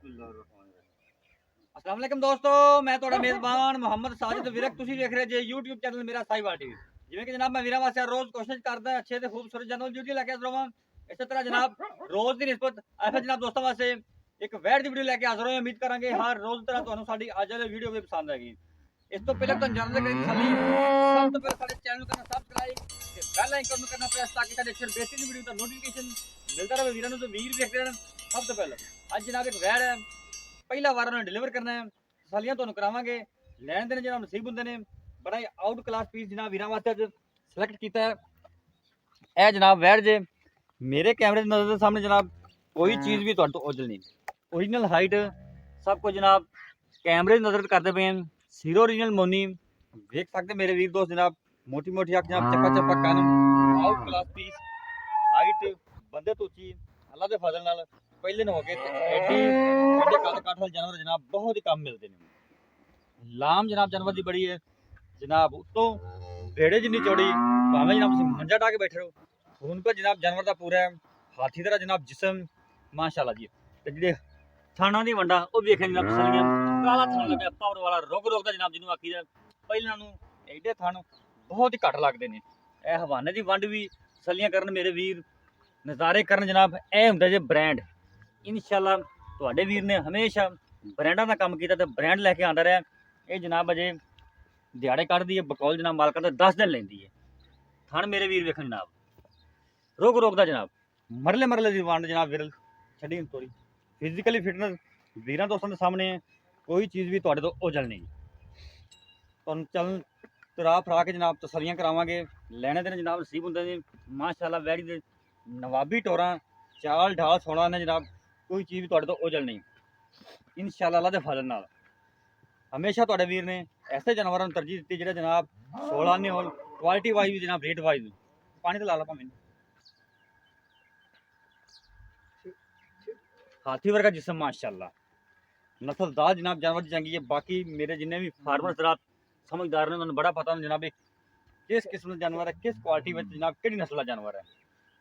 अस्सलाम वालेकुम दोस्तों, मैं ਤੁਹਾਡਾ ਮੇਜ਼ਬਾਨ ਮੁਹੰਮਦ ਸਾजिद ਵਿਰਕ। ਤੁਸੀਂ ਵੇਖ ਰਹੇ ਜੇ YouTube ਚੈਨਲ ਮੇਰਾ ਸਾਈਵਾਲ ਟੀਵੀ। ਜਿਵੇਂ ਕਿ ਜਨਾਬ ਮੈਂ ਵੀਰਾਂ ਵਾਸਤੇ ਰੋਜ਼ ਕੋਸ਼ਿਸ਼ ਕਰਦਾ ਅੱਛੇ ਤੇ ਖੂਬਸੂਰਤ ਜਾਨਵਰ ਵੀਡੀਓ ਲੈ ਕੇ ਹਾਜ਼ਰ ਹੋਵਾਂ। ਇਸੇ ਤਰ੍ਹਾਂ ਜਨਾਬ ਰੋਜ਼ ਦੀ ਨਿਸਬਤ ਐਫ ਜਨਾਬ ਦੋਸਤਾਂ ਵਾਸਤੇ ਇੱਕ ਵੈੜ ਦੀ ਵੀਡੀਓ ਲੈ ਕੇ ਹਾਜ਼ਰ ਹੋਏ। ਉਮੀਦ ਕਰਾਂਗੇ ਹਰ ਰੋਜ਼ ਤਰ੍ਹਾਂ ਤੁਹਾਨੂੰ ਸਾਡੀ ਅੱਜ ਵਾਲੀ ਵੀਡੀਓ ਵੀ ਪਸੰਦ ਆਏਗੀ। ਇਸ ਤੋਂ ਪਹਿਲਾਂ ਤੁਹਾਨੂੰ ਜਾਣਦੇ ਕਰੀ ਸਭ ਤੋਂ ਪਹਿਲਾਂ ਸਾਡੇ ਚੈਨਲ ਨੂੰ ਕਰਨਾ ਸਬਸਕ੍ਰਾਈਬ ਤੇ ਬੈਲ ਆਈਕਨ ਨੂੰ ਕਰਨਾ ਪ੍ਰੈਸ ਤਾਂ ਕਿ ਸਾਡੇ ਅਕਸਰ ਬੇਸਿਕ ਵੀਡੀਓ ਦਾ ਨੋਟੀਫਿਕੇਸ਼ਨ ਮਿਲਦਾ ਰਹੇ ਵੀਰਾਂ ਨੂੰ ਤੇ ਵੀਰ ਦੇਖਦੇ ਰਹਿਣ। ਸਭ ਤੋਂ ਪਹਿਲਾਂ ਅੱਜ ਜਨਾਬ ਇੱਕ ਵੈੜ ਹੈ, ਪਹਿਲਾ ਵਾਰ ਉਹਨੇ ਡਿਲੀਵਰ ਕਰਨਾ ਹੈ। ਤਸੱਲੀਆਂ ਤੁਹਾਨੂੰ ਕਰਾਵਾਂਗੇ। ਲੈਣ ਦੇਣ ਜਿਹੜਾ ਨਸੀਬ ਹੁੰਦੇ ਨੇ। ਬੜਾ ਹੀ ਆਊਟ ਕਲਾਸ ਪੀਸ ਜਨਾਬ ਵੀਰਾਂ ਵਾਸਤੇ ਅੱਜ ਸਿਲੈਕਟ ਕੀਤਾ ਹੈ। ਇਹ ਜਨਾਬ ਵੈੜ ਜੇ ਮੇਰੇ ਕੈਮਰੇ ਦੀ ਨਜ਼ਰ ਦੇ ਸਾਹਮਣੇ ਜਨਾਬ ਕੋਈ ਚੀਜ਼ ਵੀ ਤੁਹਾਡੇ ਤੋਂ ਉਜਲ ਨਹੀਂ। ਓਰੀਜਨਲ ਹਾਈਟ ਸਭ ਕੁਝ ਜਨਾਬ ਕੈਮਰੇ ਦੀ ਨਜ਼ਰ ਕਰਦੇ ਪਏ ਹਨ। ਸੀਰੋ ਓਰੀਜਨਲ ਮੋਨੀ ਵੇਖ ਸਕਦੇ ਮੇਰੇ ਵੀਰ ਦੋਸਤ ਜਨਾਬ। ਮੋਟੀ ਮੋਟੀ ਅੱਖ ਜਨਾਬ, ਚੱਪਾ ਚੱਪਾ ਕੰਨ, ਆਊਟ ਕਲਾਸ ਪੀਸ ਹਾਈਟ ਬੰਦੇ ਤੋਂ ਉੱਚੀ ਅੱਲਾ ਦੇ ਫਜ਼ਲ ਨਾਲ ਪਹਿਲੇ ਨੂੰ ਹੋ ਕੇ ਐਡੀ ਵੱਡੇ ਕੱਦ ਕਾਠ ਵਾਲੇ ਜਾਨਵਰ ਜਨਾਬ ਬਹੁਤ ਹੀ ਕੰਮ ਮਿਲਦੇ ਨੇ। ਲਾਮ ਜਨਾਬ ਜਾਨਵਰ ਦੀ ਬੜੀ ਹੈ ਜਨਾਬ, ਉੱਤੋਂ ਢੇੜੇ ਜਿੰਨੀ ਚੌੜੀ, ਭਾਵੇਂ ਜਨਾਬ ਤੁਸੀਂ ਮੰਜਾ ਢਾ ਕੇ ਬੈਠੇ ਰਹੋ। ਖੂਨ ਪਰ ਜਨਾਬ ਜਾਨਵਰ ਦਾ ਪੂਰਾ ਹੈ, ਹਾਥੀ ਤਰ੍ਹਾਂ ਜਨਾਬ ਜਿਸਮ ਮਾਸ਼ਾਅੱਲਾ ਜੀ। ਤੇ ਜਿਹੜੇ ਥਾਣਾ ਦੀ ਵੰਡਾ ਉਹ ਵੇਖੇ ਜਨਾਬ ਤਸੱਲੀਆਂ, ਕਾਲਾ ਥਾਣਾ ਲੱਗਿਆ ਪਾਵਰ ਵਾਲਾ ਰੁਕ ਰੁਕ ਦਾ ਜਨਾਬ ਜਿਹਨੂੰ ਆਖੀਦਾ। ਪਹਿਲਾਂ ਨੂੰ ਐਡੇ ਥਣ ਬਹੁਤ ਹੀ ਘੱਟ ਲੱਗਦੇ ਨੇ। ਇਹ ਹਵਾਨੇ ਦੀ ਵੰਡ ਵੀ ਤਸੱਲੀਆਂ ਕਰਨ ਮੇਰੇ ਵੀਰ, ਨਜ਼ਾਰੇ ਕਰਨ ਜਨਾਬ। ਇਹ ਹੁੰਦਾ ਜੇ ਬ੍ਰਾਂਡ। ਇਨਸ਼ਾਅੱਲਾ ਤੁਹਾਡੇ ਵੀਰ ਨੇ ਹਮੇਸ਼ਾ ਬ੍ਰਾਂਡਾਂ ਦਾ ਕੰਮ ਕੀਤਾ ਤੇ ਬ੍ਰਾਂਡ ਲੈ ਕੇ ਆਉਂਦਾ ਰਿਹਾ। ਇਹ ਜਨਾਬ ਅਜੇ ਦਿਹਾੜੇ ਕੱਢਦੀ ਹੈ ਬਕੌਲ ਜਨਾਬ ਮਾਲਕਾਂ ਦਾ 10 ਦਿਨ ਲੈਂਦੀ ਹੈ। ਥਣ ਮੇਰੇ ਵੀਰ ਵੇਖਣ ਜਨਾਬ ਰੋਕ ਰੋਕ ਦਾ ਜਨਾਬ, ਮਰਲੇ ਮਰਲੇ ਦੀ ਵੰਡ ਜਨਾਬ ਵਿਰਲ ਛੱਡੀ ਤੋਰੀ। ਫਿਜ਼ੀਕਲੀ ਫਿਟਨੈਸ ਵੀਰਾਂ ਦੋਸਤਾਂ ਦੇ ਸਾਹਮਣੇ ਹੈ, ਕੋਈ ਚੀਜ਼ ਵੀ ਤੁਹਾਡੇ ਤੋਂ ਉਜਲ ਨਹੀਂ। ਤੁਹਾਨੂੰ ਚੱਲ ਤੁਰਾ ਫਰਾ ਕੇ ਜਨਾਬ ਤਸੱਲੀਆਂ ਕਰਾਵਾਂਗੇ। ਲੈਣੇ ਦੇਣੇ ਜਨਾਬ ਨਸੀਬ ਹੁੰਦੇ ਨੇ ਮਾਸ਼ਾਅੱਲਾ। ਵੈੜੀ ਦੇ ਨਵਾਬੀ ਟੋਰਾਂ, ਚਾਲ ਢਾਲ ਸੋਣਾ ਨੇ ਜਨਾਬ, ਕੋਈ ਚੀਜ਼ ਵੀ ਤੁਹਾਡੇ ਤੋਂ ਉਜਲ ਨਹੀਂ ਇਨਸ਼ਾਅੱਲਾ ਅੱਲਾ ਦੇ ਫਜ਼ਲ ਨਾਲ। ਹਮੇਸ਼ਾ ਤੁਹਾਡੇ ਵੀਰ ਨੇ ਐਸੇ ਜਾਨਵਰਾਂ ਨੂੰ ਤਰਜੀਹ ਦਿੱਤੀ ਜਿਹੜੇ ਜਨਾਬ 16 ਨੇ ਹੋਣ, ਕੁਆਲਿਟੀ ਵਾਈਜ਼ ਵੀ ਜਨਾਬ ਰੇਟ ਵਾਈਜ਼। ਪਾਣੀ ਤੇ ਲਾ ਲਾ ਭਾਵੇਂ। ਹਾਥੀ ਵਰਗਾ ਜਿਸਮ ਮਾਸ਼ਾਅੱਲਾ, ਨਸਲਦਾਰ ਜਨਾਬ ਜਾਨਵਰ ਦੀ ਚੰਗੀ ਹੈ। ਬਾਕੀ ਮੇਰੇ ਜਿੰਨੇ ਵੀ ਫਾਰਮਰ ਜਨਾਬ ਸਮਝਦਾਰ ਨੇ ਉਹਨਾਂ ਨੂੰ ਬੜਾ ਪਤਾ ਹੁੰਦਾ ਜਨਾਬ ਕਿਸ ਕਿਸਮ ਦਾ ਜਾਨਵਰ ਹੈ, ਕਿਸ ਕੁਆਲਿਟੀ ਵਿੱਚ ਜਨਾਬ ਕਿਹੜੀ ਨਸਲ ਦਾ ਜਾਨਵਰ ਹੈ।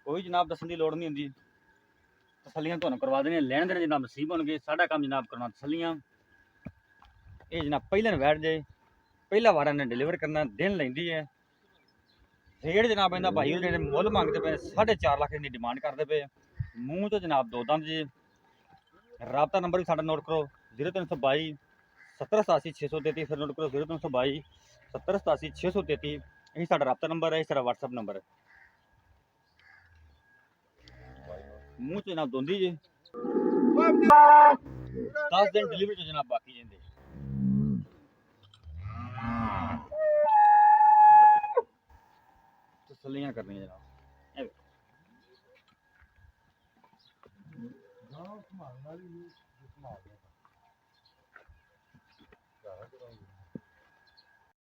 ਕੋਈ ਜਨਾਬ ਦੱਸਣ ਦੀ ਲੋੜ ਨਹੀਂ ਹੁੰਦੀ, ਤਸੱਲੀਆਂ ਤੁਹਾਨੂੰ ਕਰਵਾ ਦੇਣੀਆਂ। ਲੈਣ ਦੇਣ ਜਨਾਬ ਨਸੀਬ ਹੋਣਗੇ, ਸਾਡਾ ਕੰਮ ਜਨਾਬ ਕਰਨਾ ਤਸੱਲੀਆਂ। ਇਹ ਜਨਾਬ ਪਹਿਲਾਂ ਬੈਠ ਜਾਏ, ਪਹਿਲਾ ਵਾਰ ਇਹਨੇ ਡਿਲੀਵਰ ਕਰਨਾ, ਦਿਨ ਲੈਂਦੀ ਹੈ। ਰੇਟ ਜਨਾਬ ਇਹਦਾ ਭਾਈ ਜਿਹੜੇ ਮੁੱਲ ਮੰਗਦੇ ਪਏ 4.5 ਲੱਖ ਦੀ ਡਿਮਾਂਡ ਕਰਦੇ ਪਏ। ਮੂੰਹ ਤੋਂ ਜਨਾਬ ਦੋ ਦੰਦ ਜੀ। ਰਾਬਤਾ ਨੰਬਰ ਵੀ ਸਾਡਾ ਨੋਟ ਕਰੋ 0322 7087 633। ਫਿਰ ਨੋਟ ਕਰੋ 0322 7087 633। ਇਹੀ ਸਾਡਾ ਰਾਬਤਾ ਨੰਬਰ ਹੈ, ਇਹ ਸਾਡਾ WhatsApp ਨੰਬਰ ਹੈ। ਮੂੰਹ ਚ ਜਨਾਬ ਦੋਂਦੀ ਜੀ 10 ਦਿਨ ਡਿਲੀਵਰੀ ਚ ਜਨਾਬ ਬਾਕੀ ਜਾਂਦੇ। ਤਸੱਲੀਆਂ ਕਰਨੀਆਂ ਜਨਾਬ।